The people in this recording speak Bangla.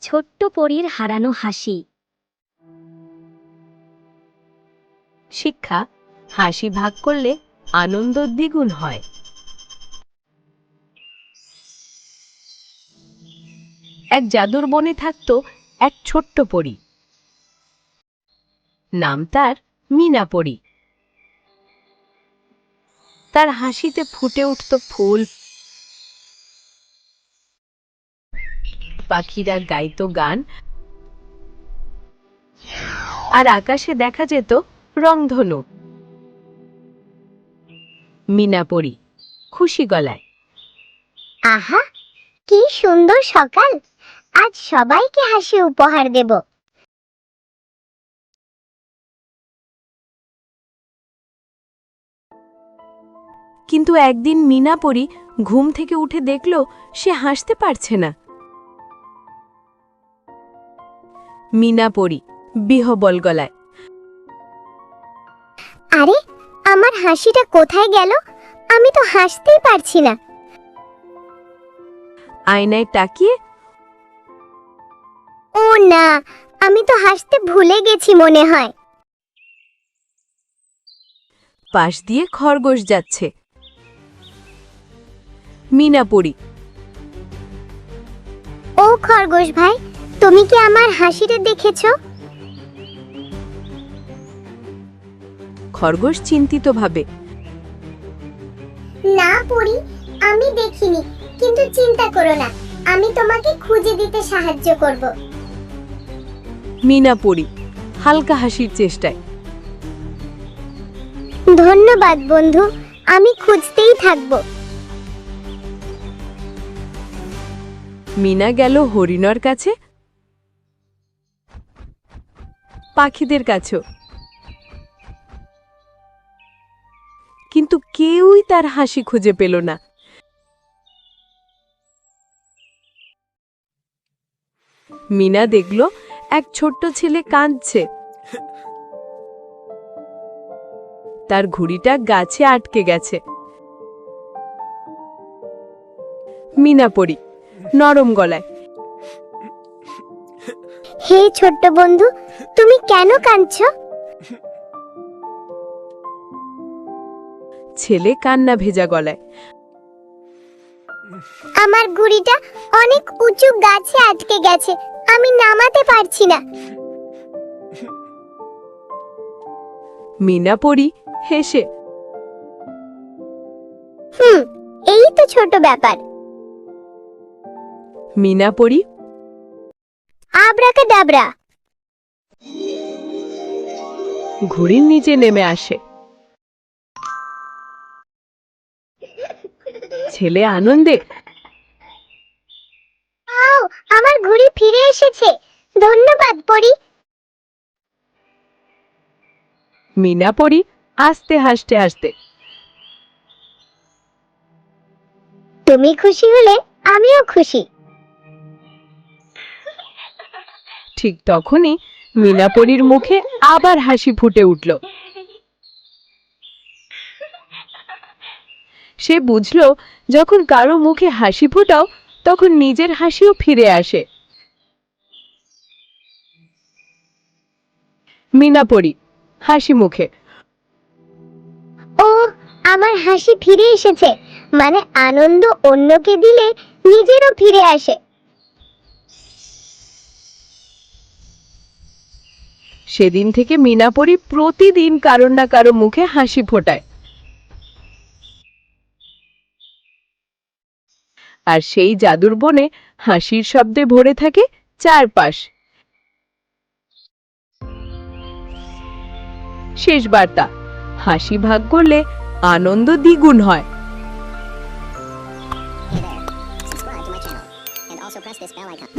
ছোট্ট পরীর হারানো হাসি। শিক্ষা, হাসি ভাগ করলে আনন্দ দ্বিগুণ হয়। এক জাদুর বনে থাকত এক ছোট্ট পরী। নাম তার মিনা পরী। তার হাসিতে ফুটে উঠত ফুল, পাখিরা গাইত গান, আর আকাশে দেখা যেত রংধনু। মিনা পরী খুশি গলায়, আহা, কি সুন্দর সকাল! আজ সবাইকে হাসি উপহার দেব। কিন্তু একদিন মিনা পরী ঘুম থেকে উঠে দেখল সে হাসতে পারছে না। মিনা পরী বিহ্বল গলায়, আরে, আমার হাসিটা কোথায় গেল? আমি তো হাসতেই পারছি না। আয়নায় তাকিয়ে, ও না, আমি তো হাসতে ভুলে গেছি মনে হয়। পাশ দিয়ে খরগোশ যাচ্ছে। মিনা পরী, ও খরগোশ ভাই, তুমি কি আমার হাসিটা দেখেছো? খরগোশ চিন্তিত ভাবে, না পরি, আমি দেখিনি, কিন্তু চিন্তা করো না, আমি তোমাকে খুঁজে দিতে সাহায্য করব। মিনা পরী হালকা হাসির চেষ্টায়, ধন্যবাদ বন্ধু, আমি খুঁজতেই থাকব। মিনা গেল হরিণর কাছে, পাখিদের কাছেও, কিন্তু কেউই তার হাসি খুঁজে পেল না। মিনা দেখল এক ছোট্ট ছেলে কাঁদছে। তার ঘুড়িটা গাছে আটকে গেছে। মিনা পরী নরম গলায়, হে ছোট্ট বন্ধু, তুমি কেন কাঁদছো? ছেলে কান্না ভেজা গলায়, আমার ঘুড়িটা অনেক উঁচু গাছে আটকে গেছে, আমি নামাতে পারছি না। মিনা পরী হেসে, এই তো ছোট ব্যাপার। মিনা পরী আব্রাকাডাবরা। ঘুড়ির নিচে নেমে আসে। ছেলে আনন্দে, আও, আমার ঘুড়ি ফিরে এসেছে, ধন্যবাদ পরি। মিনা পরী আস্তে হাসতে হাসতে, তুমি খুশি হলে আমিও খুশি। ঠিক তখনই মিনা পরীর মুখে আবার হাসি ফুটে উঠল। সে বুঝল, যখন কারো মুখে হাসি ফোটাও তখন নিজের হাসিও ফিরে আসে। মিনা পরী হাসি মুখে, ও, আমার হাসি ফিরে এসেছে, মানে আনন্দ অন্যকে দিলে নিজেরও ফিরে আসে। সেদিন থেকে মিনা পরী প্রতিদিন কারো না কারো মুখে হাসি ফোটায়। আর সেই জাদুর বনে হাসির শব্দে ভরে থাকে চারপাশ। শেষ বার্তা, হাসি ভাগ করলে আনন্দ দ্বিগুণ হয়। Hey there, subscribe to my channel and also press this bell icon.